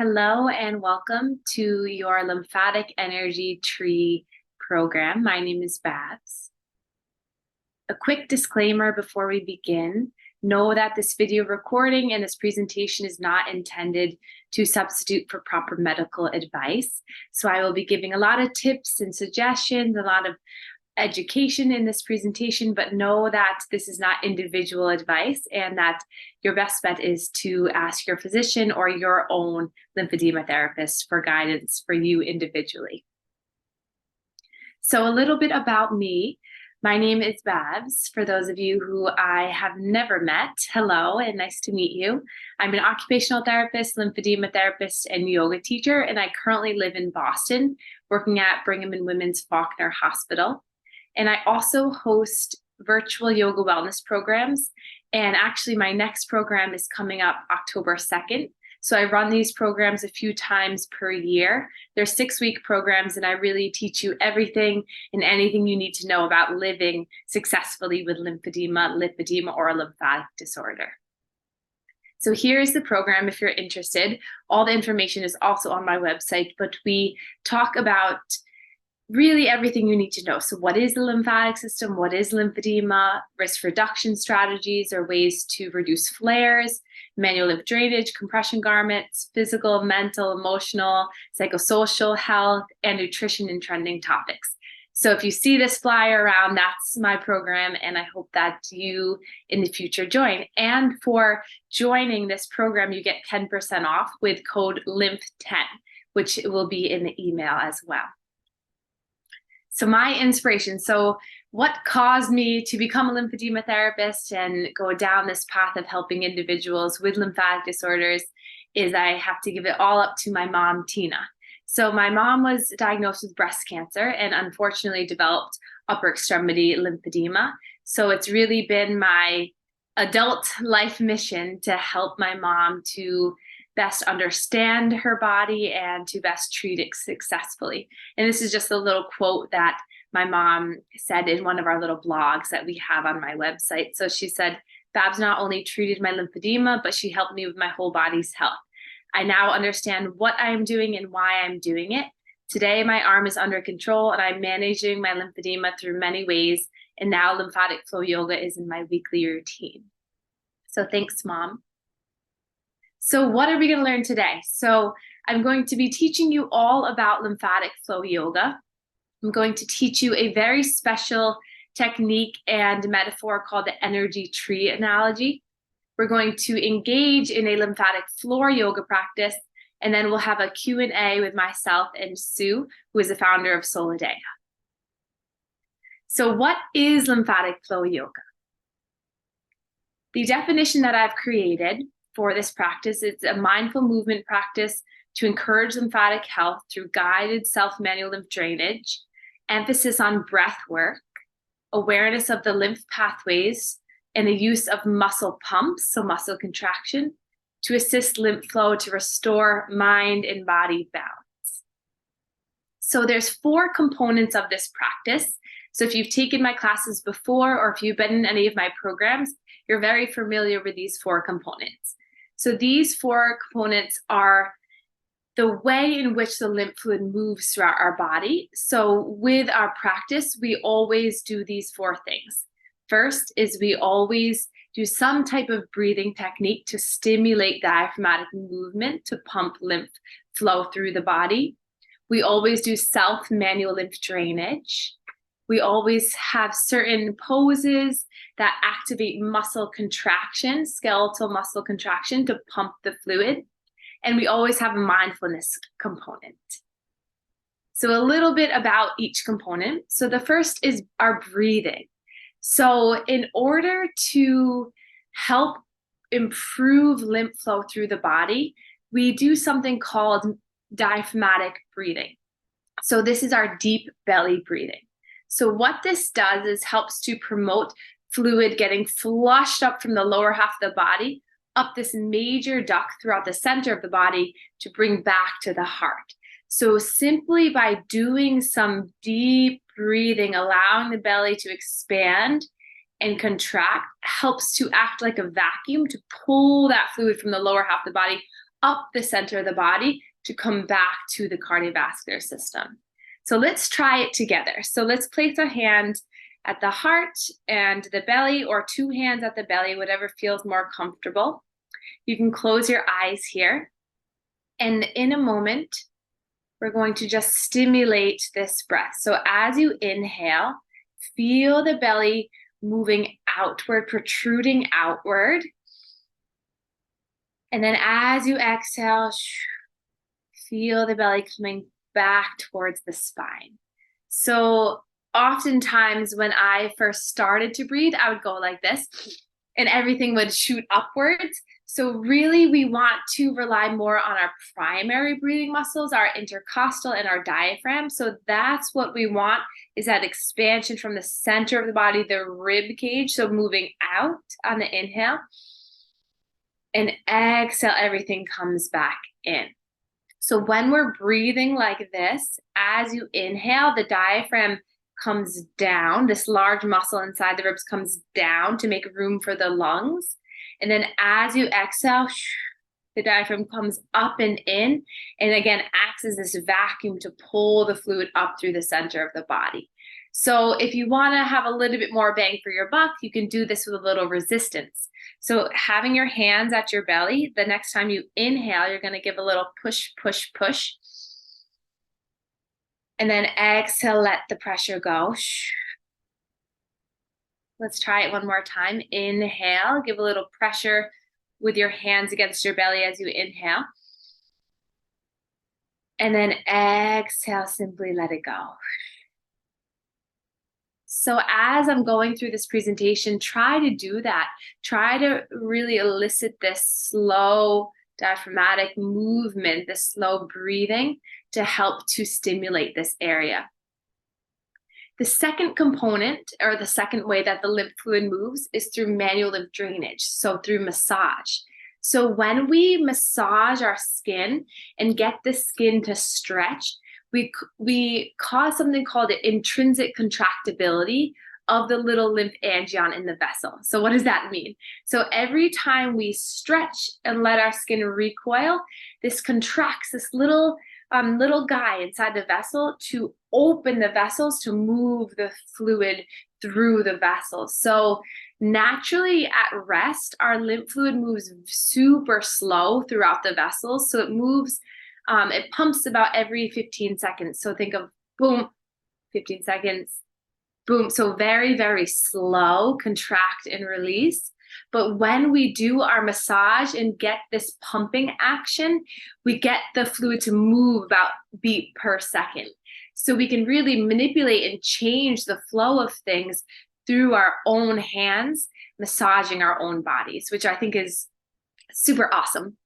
Hello and welcome to your Lymphatic Energy Tree program. My name is Babz. A quick disclaimer before we begin. Know that this video recording and this presentation is not intended to substitute for proper medical advice. So I will be giving a lot of tips and suggestions, a lot of education in this presentation, but know that this is not individual advice and that your best bet is to ask your physician or your own lymphedema therapist for guidance for you individually. So a little bit about me. My name is Babz. For those of you who I have never met, hello and nice to meet you. I'm an occupational therapist, lymphedema therapist, and yoga teacher, and I currently live in Boston, working at Brigham and Women's Faulkner Hospital. And I also host virtual yoga wellness programs. And actually, my next program is coming up October 2nd. So I run these programs a few times per year. They're 6-week programs, and I really teach you everything and anything you need to know about living successfully with lymphedema, lipedema, or a lymphatic disorder. So here's the program if you're interested. All the information is also on my website, but we talk about really everything you need to know. So what is the lymphatic system? What is lymphedema? Risk reduction strategies or ways to reduce flares, manual lymph drainage, compression garments, physical, mental, emotional, psychosocial health, and nutrition and trending topics. So if you see this flyer around, that's my program, and I hope that you in the future join. And for joining this program, you get 10% off with code LYMPH10, which will be in the email as well. So my inspiration, so what caused me to become a lymphedema therapist and go down this path of helping individuals with lymphatic disorders is I have to give it all up to my mom, Tina. So my mom was diagnosed with breast cancer and unfortunately developed upper extremity lymphedema. So it's really been my adult life mission to help my mom to best understand her body and to best treat it successfully. And this is just a little quote that my mom said in one of our little blogs that we have on my website. So she said, Babz not only treated my lymphedema, but she helped me with my whole body's health. I now understand what I am doing and why I'm doing it. Today, my arm is under control and I'm managing my lymphedema through many ways. And now lymphatic flow yoga is in my weekly routine. So thanks, Mom. So what are we going to learn today? So I'm going to be teaching you all about lymphatic flow yoga. I'm going to teach you a very special technique and metaphor called the energy tree analogy. We're going to engage in a lymphatic floor yoga practice, and then we'll have a Q&A with myself and Sue, who is the founder of Solidea. So what is lymphatic flow yoga? The definition that I've created for this practice, it's a mindful movement practice to encourage lymphatic health through guided self-manual lymph drainage, emphasis on breath work, awareness of the lymph pathways, and the use of muscle pumps, so muscle contraction, to assist lymph flow to restore mind and body balance. So there's 4 components of this practice. So if you've taken my classes before or if you've been in any of my programs, you're very familiar with these 4 components. So these 4 components are the way in which the lymph fluid moves throughout our body. So with our practice, we always do these 4 things. First is we always do some type of breathing technique to stimulate diaphragmatic movement to pump lymph flow through the body. We always do self-manual lymph drainage. We always have certain poses that activate muscle contraction, skeletal muscle contraction to pump the fluid. And we always have a mindfulness component. So a little bit about each component. So the first is our breathing. So in order to help improve lymph flow through the body, we do something called diaphragmatic breathing. So this is our deep belly breathing. So what this does is helps to promote fluid getting flushed up from the lower half of the body, up this major duct throughout the center of the body to bring back to the heart. So simply by doing some deep breathing, allowing the belly to expand and contract, helps to act like a vacuum to pull that fluid from the lower half of the body up the center of the body to come back to the cardiovascular system. So let's try it together. So let's place our hand at the heart and the belly, or two hands at the belly, whatever feels more comfortable. You can close your eyes here. And in a moment, we're going to just stimulate this breath. So as you inhale, feel the belly moving outward, protruding outward. And then as you exhale, feel the belly coming back towards the spine. So oftentimes when I first started to breathe, I would go like this and everything would shoot upwards. So really we want to rely more on our primary breathing muscles, our intercostal and our diaphragm. So that's what we want, is that expansion from the center of the body, the rib cage. So moving out on the inhale, and exhale, everything comes back in. So when we're breathing like this, as you inhale, the diaphragm comes down. This large muscle inside the ribs comes down to make room for the lungs. And then as you exhale, the diaphragm comes up and in, and again, acts as this vacuum to pull the fluid up through the center of the body. So if you want to have a little bit more bang for your buck, you can do this with a little resistance. So having your hands at your belly, the next time you inhale, you're going to give a little push, push, push. And then exhale, let the pressure go. Let's try it one more time. Inhale, give a little pressure with your hands against your belly as you inhale. And then exhale, simply let it go. So as I'm going through this presentation, try to do that. Try to really elicit this slow diaphragmatic movement, this slow breathing to help to stimulate this area. The second component, or the second way that the lymph fluid moves, is through manual lymph drainage, so through massage. So when we massage our skin and get the skin to stretch, we cause something called intrinsic contractibility of the little lymphangion in the vessel. So what does that mean? So every time we stretch and let our skin recoil, this contracts this little guy inside the vessel to open the vessels to move the fluid through the vessels. So naturally at rest, our lymph fluid moves super slow throughout the vessels. So it moves, it pumps about every 15 seconds. So think of boom, 15 seconds, boom. So very, very slow, contract and release. But when we do our massage and get this pumping action, we get the fluid to move about beat per second. So we can really manipulate and change the flow of things through our own hands, massaging our own bodies, which I think is super awesome.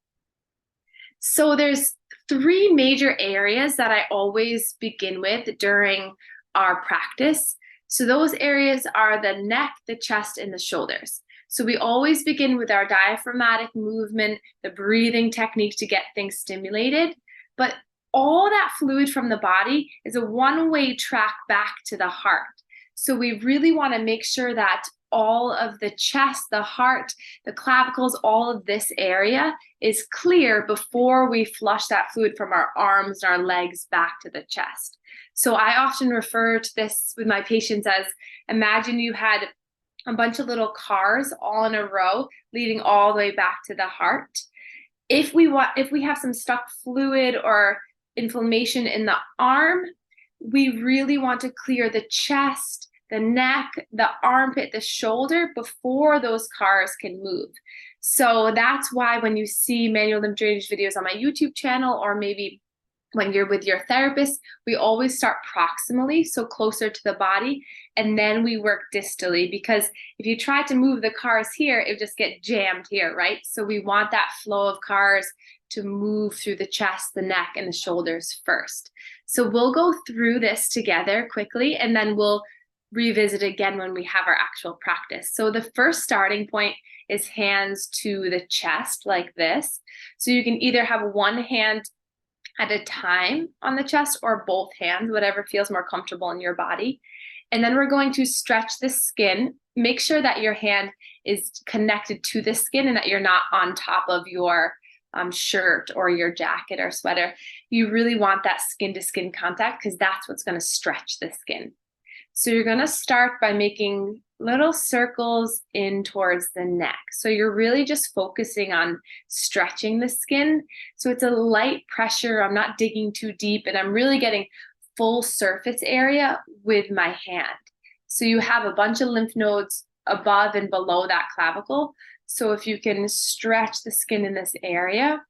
So there's three major areas that I always begin with during our practice. So those areas are the neck, the chest, and the shoulders. So we always begin with our diaphragmatic movement, the breathing technique to get things stimulated. But all that fluid from the body is a one-way track back to the heart. So we really want to make sure that all of the chest, the heart, the clavicles, all of this area is clear before we flush that fluid from our arms and our legs back to the chest. So I often refer to this with my patients as, imagine you had a bunch of little cars all in a row leading all the way back to the heart. If we have some stuck fluid or inflammation in the arm, we really want to clear the chest, the neck, the armpit, the shoulder before those cars can move. So that's why when you see manual lymph drainage videos on my YouTube channel, or maybe when you're with your therapist, we always start proximally, so closer to the body, and then we work distally, because if you try to move the cars here, it would just get jammed here, right? So we want that flow of cars to move through the chest, the neck, and the shoulders first. So we'll go through this together quickly, and then we'll revisit again when we have our actual practice. So the first starting point is hands to the chest like this. So you can either have one hand at a time on the chest or both hands, whatever feels more comfortable in your body. And then we're going to stretch the skin. Make sure that your hand is connected to the skin and that you're not on top of your shirt or your jacket or sweater, you really want that skin to skin contact because that's what's going to stretch the skin. So you're going to start by making little circles in towards the neck. So you're really just focusing on stretching the skin. So it's a light pressure. I'm not digging too deep, and I'm really getting full surface area with my hand. So you have a bunch of lymph nodes above and below that clavicle. So if you can stretch the skin in this area,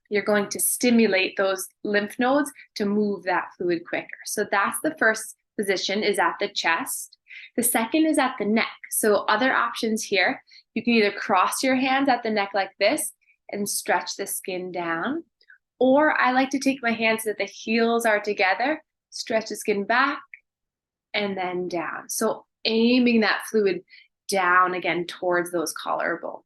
you're going to stimulate those lymph nodes to move that fluid quicker. So that's the first position, is at the chest. The second is at the neck. So other options here, you can either cross your hands at the neck like this and stretch the skin down, or I like to take my hands so that the heels are together, stretch the skin back and then down. So aiming that fluid down again towards those collarbones.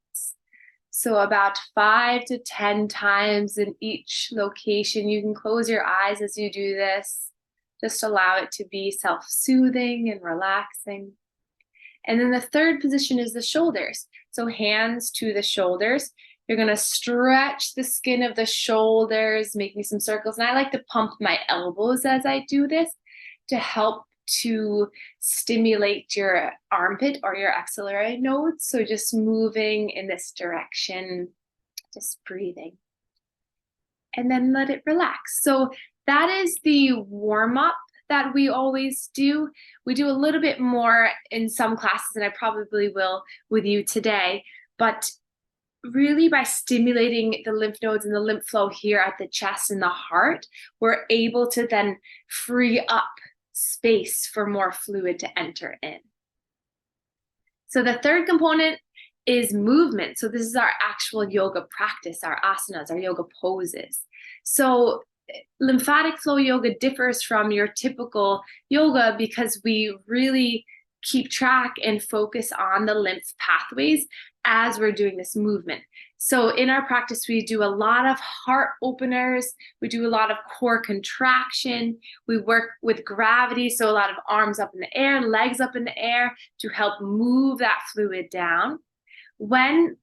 So about 5 to 10 times in each location. You can close your eyes as you do this. Just allow it to be self-soothing and relaxing. And then the third position is the shoulders. So hands to the shoulders. You're going to stretch the skin of the shoulders, making some circles. And I like to pump my elbows as I do this to help to stimulate your armpit or your axillary nodes. So just moving in this direction, just breathing. And then let it relax. So that is the warm-up that we always do. We do a little bit more in some classes, and I probably will with you today. But really, by stimulating the lymph nodes and the lymph flow here at the chest and the heart, we're able to then free up space for more fluid to enter in. So the third component is movement. So this is our actual yoga practice, our asanas, our yoga poses. So lymphatic flow yoga differs from your typical yoga because we really keep track and focus on the lymph pathways as we're doing this movement. So in our practice, we do a lot of heart openers. We do a lot of core contraction. We work with gravity. So a lot of arms up in the air, legs up in the air to help move that fluid down. When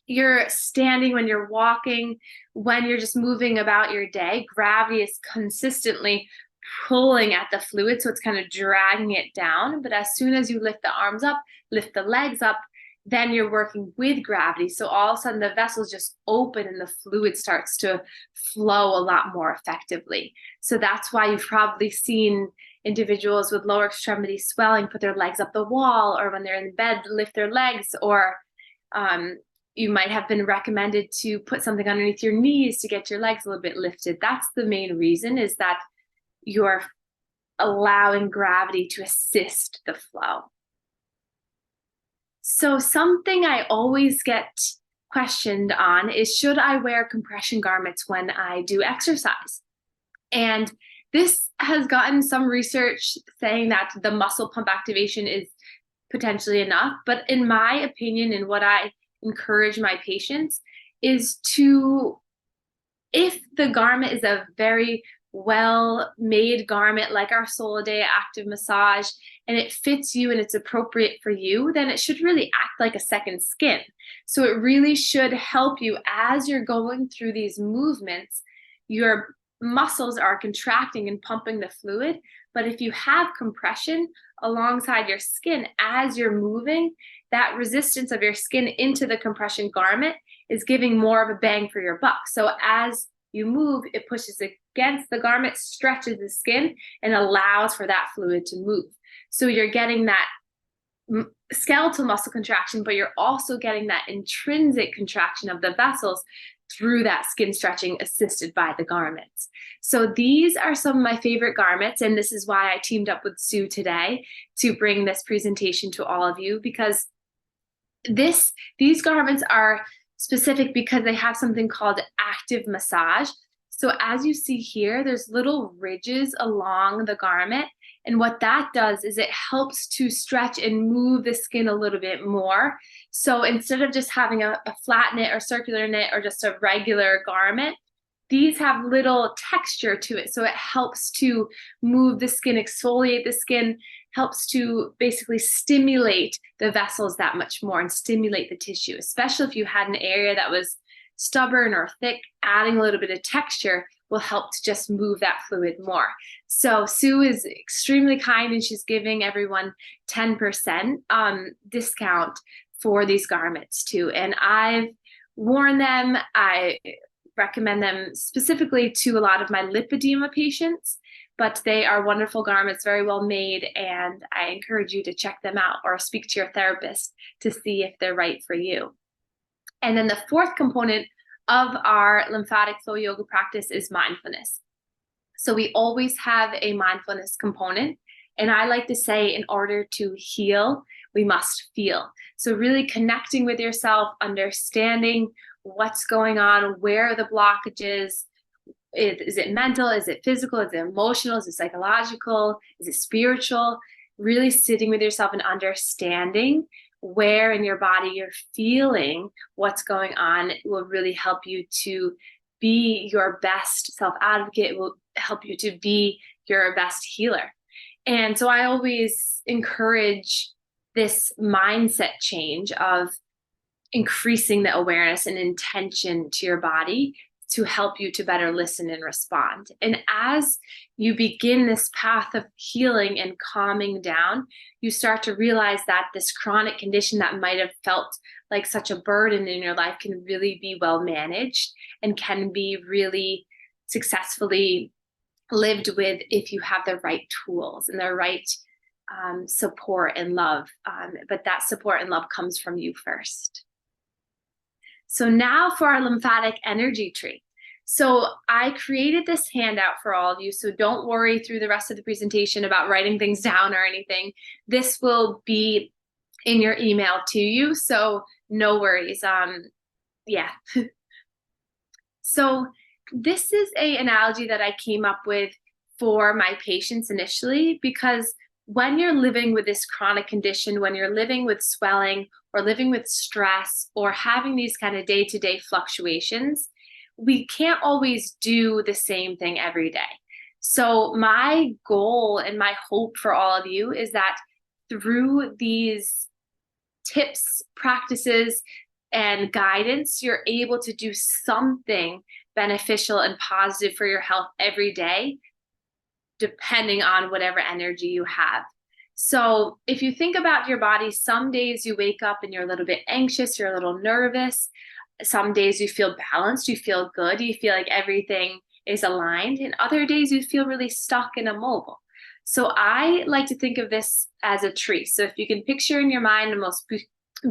you're standing, when you're walking, when you're just moving about your day, gravity is consistently pulling at the fluid. So it's kind of dragging it down. But as soon as you lift the arms up, lift the legs up, then you're working with gravity. So all of a sudden the vessels just open and the fluid starts to flow a lot more effectively. So that's why you've probably seen individuals with lower extremity swelling put their legs up the wall, or when they're in bed, lift their legs, or you might have been recommended to put something underneath your knees to get your legs a little bit lifted. That's the main reason, is that you're allowing gravity to assist the flow. So something I always get questioned on is, should I wear compression garments when I do exercise? And this has gotten some research saying that the muscle pump activation is potentially enough. But in my opinion, and what I encourage my patients is to, if the garment is a very well-made garment like our Solidea active massage, and it fits you and it's appropriate for you, then it should really act like a second skin. So it really should help you as you're going through these movements. Your muscles are contracting and pumping the fluid, but if you have compression alongside your skin as you're moving, that resistance of your skin into the compression garment is giving more of a bang for your buck. So as you move, it pushes against the garment, stretches the skin, and allows for that fluid to move. So you're getting that skeletal muscle contraction, but you're also getting that intrinsic contraction of the vessels through that skin stretching assisted by the garments. So these are some of my favorite garments, and this is why I teamed up with Sue today to bring this presentation to all of you, because these garments are specific because they have something called active massage. So as you see here, there's little ridges along the garment. And what that does is it helps to stretch and move the skin a little bit more. So instead of just having a flat knit or circular knit or just a regular garment, these have little texture to it. So it helps to move the skin, exfoliate the skin, helps to basically stimulate the vessels that much more and stimulate the tissue, especially if you had an area that was stubborn or thick, adding a little bit of texture will help to just move that fluid more. So Sue is extremely kind, and she's giving everyone 10% discount for these garments too. And I've worn them. I recommend them specifically to a lot of my lipedema patients, but they are wonderful garments, very well made, and I encourage you to check them out or speak to your therapist to see if they're right for you. And then the fourth component of our lymphatic flow yoga practice is mindfulness. So we always have a mindfulness component. And I like to say, in order to heal, we must feel. So really connecting with yourself, understanding what's going on, where are the blockages. Is it mental? Is it physical? Is it emotional? Is it psychological? Is it spiritual? Really sitting with yourself and understanding where in your body you're feeling what's going on will really help you to be your best self-advocate. It will help you to be your best healer. And so I always encourage this mindset change of increasing the awareness and intention to your body to help you to better listen and respond. And as you begin this path of healing and calming down, you start to realize that this chronic condition that might have felt like such a burden in your life can really be well managed and can be really successfully lived with if you have the right tools and the right support and love. But that support and love comes from you first. So now for our lymphatic energy tree. So I created this handout for all of you, so don't worry through the rest of the presentation about writing things down or anything. This will be in your email to you, so no worries. Yeah. So this is an analogy that I came up with for my patients initially, because when you're living with this chronic condition, when you're living with swelling or living with stress or having these kind of day-to-day fluctuations, we can't always do the same thing every day. So my goal and my hope for all of you is that through these tips, practices, and guidance, you're able to do something beneficial and positive for your health every day, depending on whatever energy you have. So if you think about your body, some days you wake up and you're a little bit anxious, you're a little nervous. Some days you feel balanced, you feel good, you feel like everything is aligned. And other days you feel really stuck and immobile. So I like to think of this as a tree. So if you can picture in your mind the most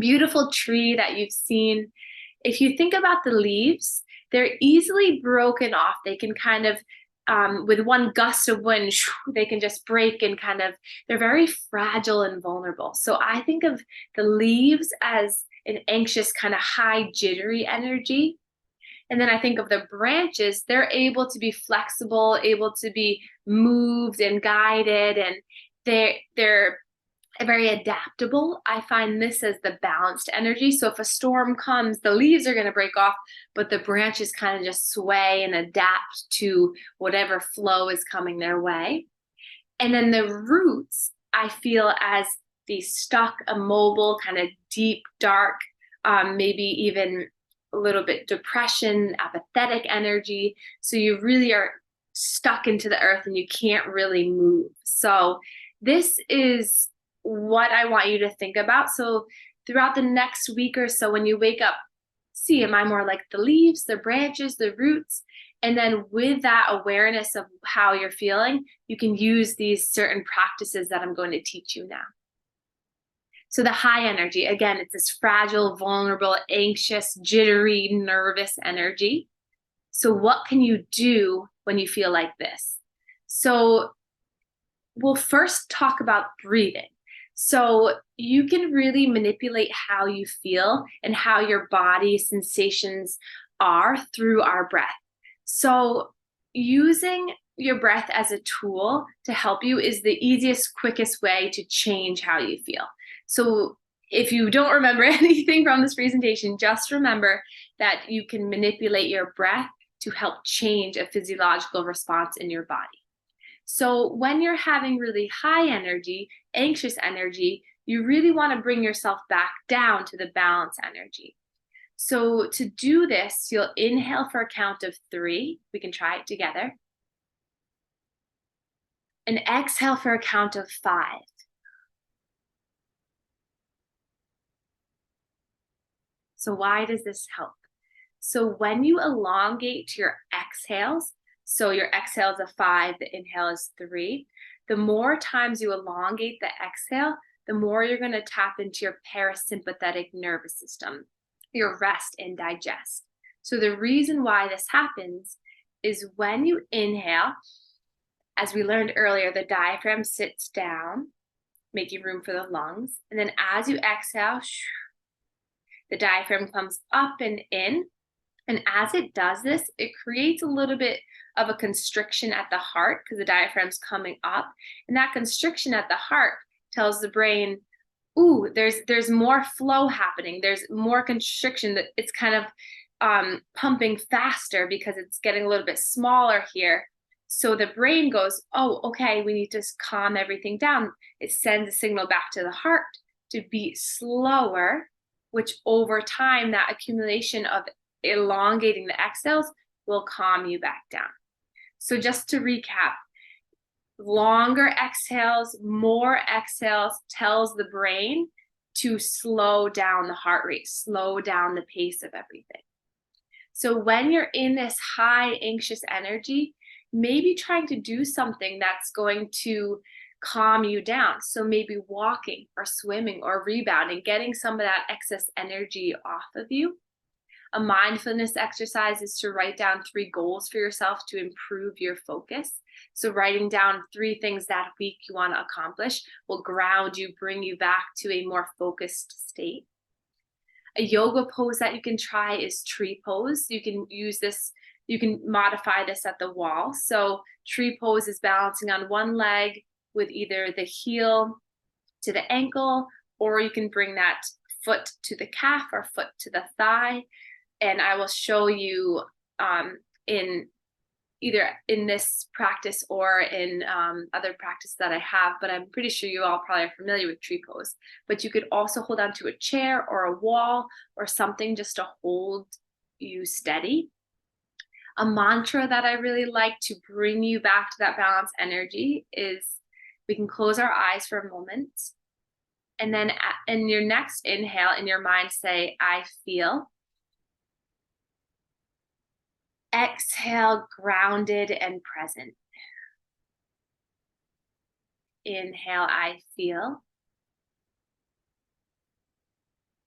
beautiful tree that you've seen, if you think about the leaves, they're easily broken off. They can kind of with one gust of wind, they can just break and kind of, they're very fragile and vulnerable. So I think of the leaves as an anxious, kind of high, jittery energy. And then I think of the branches, they're able to be flexible, able to be moved and guided, and they're very adaptable. I find this as the balanced energy. So if a storm comes, the leaves are going to break off, but the branches kind of just sway and adapt to whatever flow is coming their way. And then the roots, I feel as the stuck, immobile, kind of deep, dark, maybe even a little bit depression, apathetic energy. So you really are stuck into the earth and you can't really move. So this is what I want you to think about. So throughout the next week or so, when you wake up, see, am I more like the leaves, the branches, the roots? And then with that awareness of how you're feeling, you can use these certain practices that I'm going to teach you now. So the high energy, again, it's this fragile, vulnerable, anxious, jittery, nervous energy. So what can you do when you feel like this? So we'll first talk about breathing. So you can really manipulate how you feel and how your body sensations are through our breath. So using your breath as a tool to help you is the easiest, quickest way to change how you feel. So if you don't remember anything from this presentation, just remember that you can manipulate your breath to help change a physiological response in your body. So when you're having really high energy, anxious energy, you really want to bring yourself back down to the balance energy. So to do this, you'll inhale for a count of 3. We can try it together. And exhale for a count of 5. So why does this help? So when you elongate your exhales, so your exhale is a 5, the inhale is 3, the more times you elongate the exhale, the more you're going to tap into your parasympathetic nervous system, your rest and digest. So the reason why this happens is when you inhale, as we learned earlier, the diaphragm sits down, making room for the lungs. And then as you exhale, the diaphragm comes up and in. And as it does this, it creates a little bit of a constriction at the heart because the diaphragm's coming up. And that constriction at the heart tells the brain, ooh, there's more flow happening. There's more constriction, that it's kind of pumping faster because it's getting a little bit smaller here. So the brain goes, oh, okay, we need to calm everything down. It sends a signal back to the heart to beat slower, which over time, that accumulation of elongating the exhales will calm you back down. So just to recap, longer exhales, more exhales tells the brain to slow down the heart rate, slow down the pace of everything. So when you're in this high anxious energy, maybe trying to do something that's going to calm you down. So maybe walking or swimming or rebounding, getting some of that excess energy off of you. A mindfulness exercise is to write down 3 goals for yourself to improve your focus. So writing down 3 things that week you want to accomplish will ground you, bring you back to a more focused state. A yoga pose that you can try is tree pose. You can use this, you can modify this at the wall. So tree pose is balancing on one leg with either the heel to the ankle, or you can bring that foot to the calf or foot to the thigh. And I will show you in either in this practice or in other practice that I have, but I'm pretty sure you all probably are familiar with tree pose. But you could also hold onto a chair or a wall or something just to hold you steady. A mantra that I really like to bring you back to that balanced energy is, we can close our eyes for a moment. And then in your next inhale, in your mind, say, I feel. Exhale, grounded and present. Inhale, I feel.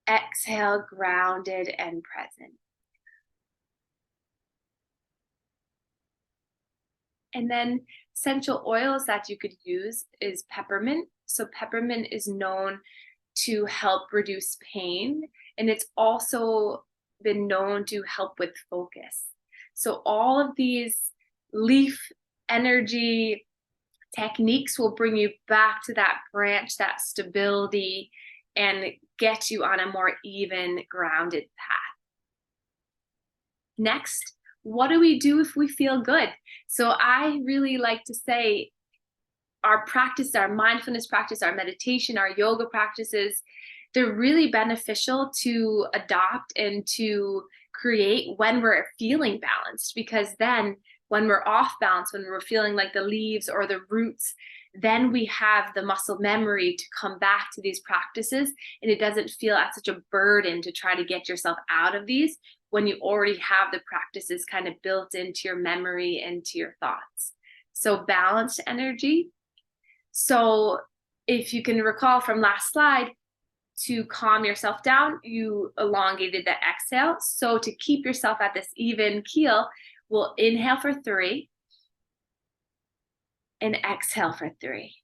Exhale, grounded and present. And then essential oils that you could use is peppermint. So peppermint is known to help reduce pain, and it's also been known to help with focus. So all of these leaf energy techniques will bring you back to that branch, that stability, and get you on a more even, grounded path. Next, what do we do if we feel good? So I really like to say our practice, our mindfulness practice, our meditation, our yoga practices, they're really beneficial to adopt and to create when we're feeling balanced, because then when we're off balance, when we're feeling like the leaves or the roots, then we have the muscle memory to come back to these practices, and it doesn't feel as such a burden to try to get yourself out of these when you already have the practices kind of built into your memory and to your thoughts. So balanced energy. So if you can recall from last slide, to calm yourself down, you elongated the exhale. So to keep yourself at this even keel, we'll inhale for 3 and exhale for 3.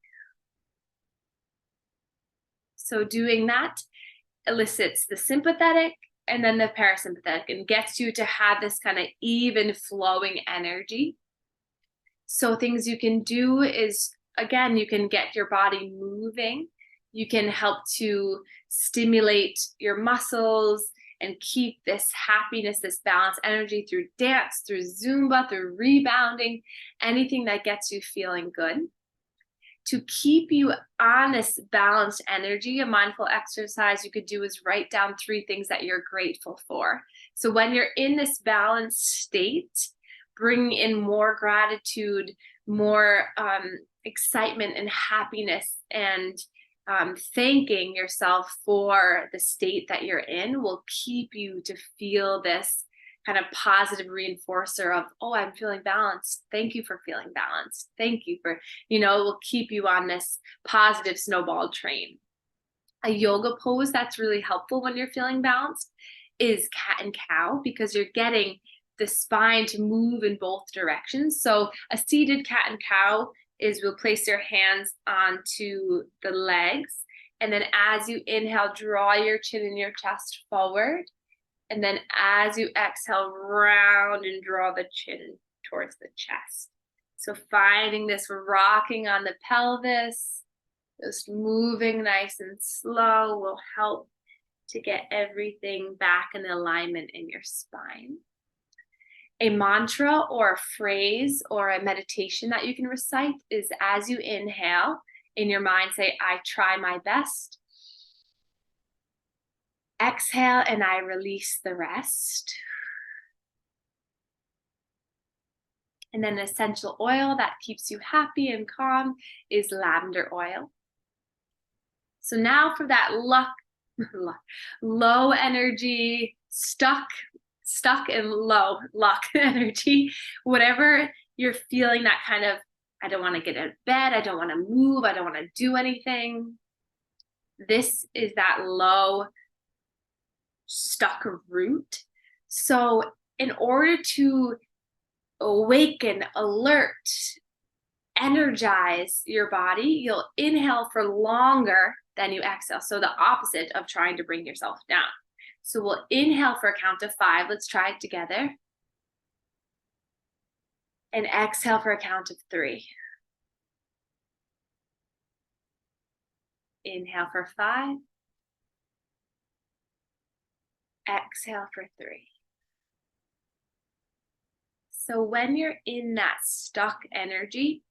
So doing that elicits the sympathetic and then the parasympathetic and gets you to have this kind of even flowing energy. So things you can do is, again, you can get your body moving. You can help to stimulate your muscles and keep this happiness, this balanced energy through dance, through Zumba, through rebounding, anything that gets you feeling good. to keep you on this balanced energy. A mindful exercise you could do is write down 3 things that you're grateful for. So when you're in this balanced state, bring in more gratitude, more excitement and happiness, and thanking yourself for the state that you're in will keep you to feel this kind of positive reinforcer of, oh, I'm feeling balanced. Thank you for feeling balanced. Thank you for, it will keep you on this positive snowball train. A yoga pose that's really helpful when you're feeling balanced is cat and cow, because you're getting the spine to move in both directions. So a seated cat and cow is we'll place your hands onto the legs. And then as you inhale, draw your chin and your chest forward. And then as you exhale, round and draw the chin towards the chest. So finding this rocking on the pelvis, just moving nice and slow will help to get everything back in alignment in your spine. A mantra or a phrase or a meditation that you can recite is, as you inhale, in your mind say, I try my best. Exhale, and I release the rest. And then an essential oil that keeps you happy and calm is lavender oil. So now for that low energy, stuck and low luck energy, whatever you're feeling, that kind of, I don't want to get out of bed, I don't want to move, I don't want to do anything. This is that low stuck root. So in order to awaken, alert, energize your body, you'll inhale for longer than you exhale. So the opposite of trying to bring yourself down. So we'll inhale for a count of 5. Let's try it together. And exhale for a count of 3. Inhale for 5. Exhale for 3. So when you're in that stuck energy,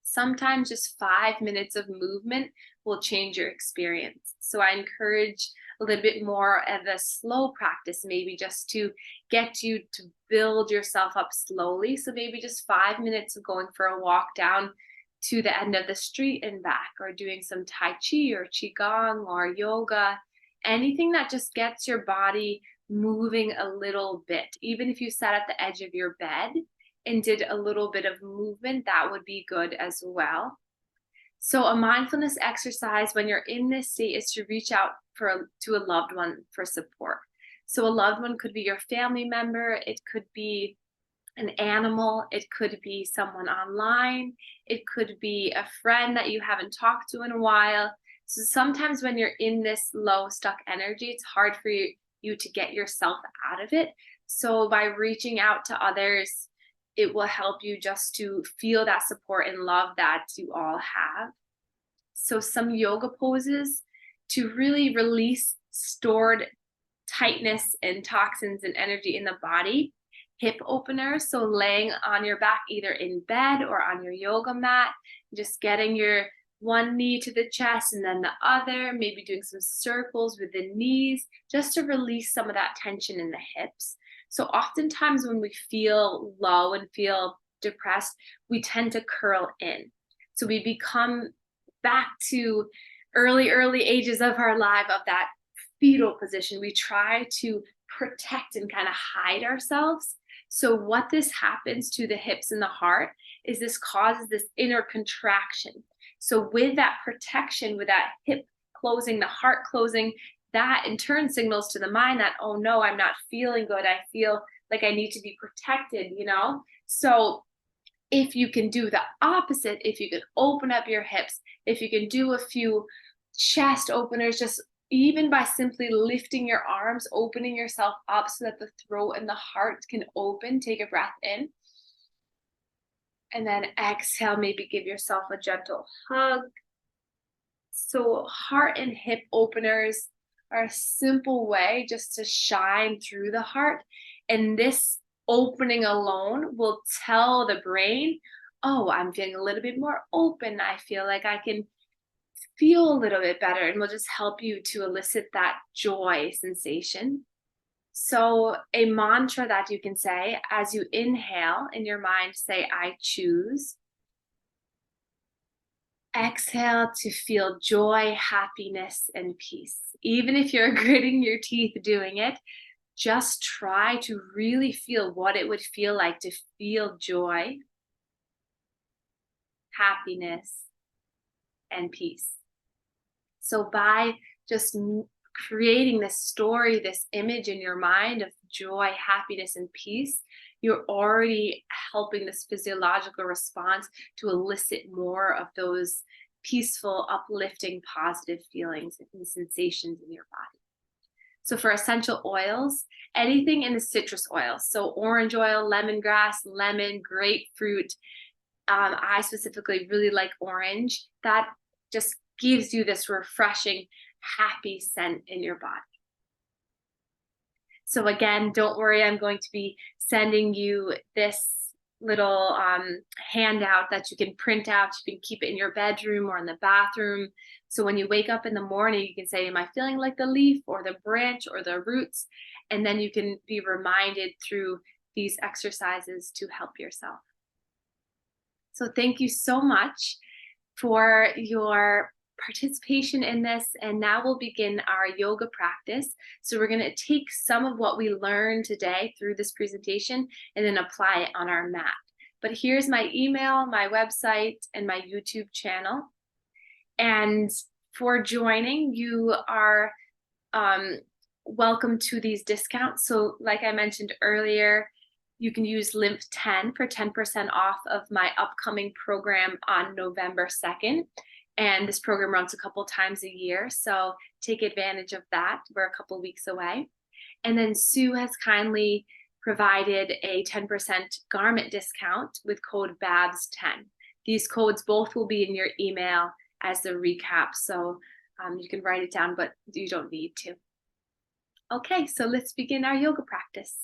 sometimes just 5 minutes of movement will change your experience. So I encourage a little bit more of a slow practice, maybe just to get you to build yourself up slowly. So maybe just 5 minutes of going for a walk down to the end of the street and back, or doing some Tai Chi or Qigong or yoga, anything that just gets your body moving a little bit. Even if you sat at the edge of your bed and did a little bit of movement, that would be good as well. So a mindfulness exercise when you're in this state is to reach out to a loved one for support. So a loved one could be your family member, it could be an animal, it could be someone online, it could be a friend that you haven't talked to in a while. So sometimes when you're in this low stuck energy, it's hard for you to get yourself out of it. So by reaching out to others, it will help you just to feel that support and love that you all have. So some yoga poses to really release stored tightness and toxins and energy in the body. Hip openers, so laying on your back either in bed or on your yoga mat, just getting your one knee to the chest and then the other, maybe doing some circles with the knees just to release some of that tension in the hips. So oftentimes when we feel low and feel depressed, we tend to curl in. So we become back to early ages of our life of that fetal position. We try to protect and kind of hide ourselves. So what this happens to the hips and the heart is this causes this inner contraction. So with that protection, with that hip closing, the heart closing, that in turn signals to the mind that, oh no, I'm not feeling good. I feel like I need to be protected, So if you can do the opposite, if you can open up your hips, if you can do a few chest openers, just even by simply lifting your arms, opening yourself up so that the throat and the heart can open, take a breath in. And then exhale, maybe give yourself a gentle hug. So heart and hip openers are a simple way just to shine through the heart. And this opening alone will tell the brain, oh, I'm feeling a little bit more open. I feel like I can feel a little bit better, and we'll just help you to elicit that joy sensation. So, a mantra that you can say as you inhale in your mind, say, I choose. Exhale to feel joy, happiness, and peace. Even if you're gritting your teeth doing it, just try to really feel what it would feel like to feel joy, happiness, and peace. So, by just creating this story, this image in your mind of joy, happiness, and peace, you're already helping this physiological response to elicit more of those peaceful, uplifting, positive feelings and sensations in your body. So for essential oils, anything in the citrus oils, so orange oil, lemongrass, lemon, grapefruit. I specifically really like orange. That just gives you this refreshing, happy scent in your body. So again, don't worry, I'm going to be sending you this little handout that you can print out. You can keep it in your bedroom or in the bathroom. So when you wake up in the morning, you can say, am I feeling like the leaf or the branch or the roots? And then you can be reminded through these exercises to help yourself. So thank you so much for your participation in this. And now we'll begin our yoga practice. So we're going to take some of what we learned today through this presentation and then apply it on our mat. But here's my email, my website, and my YouTube channel. And for joining, you are welcome to these discounts. So like I mentioned earlier, you can use Lymph10 for 10% off of my upcoming program on November 2nd. And this program runs a couple times a year, so take advantage of that. We're a couple weeks away. And then Sue has kindly provided a 10% garment discount with code BABZ10. These codes both will be in your email as the recap, so you can write it down, but you don't need to. Okay, so let's begin our yoga practice.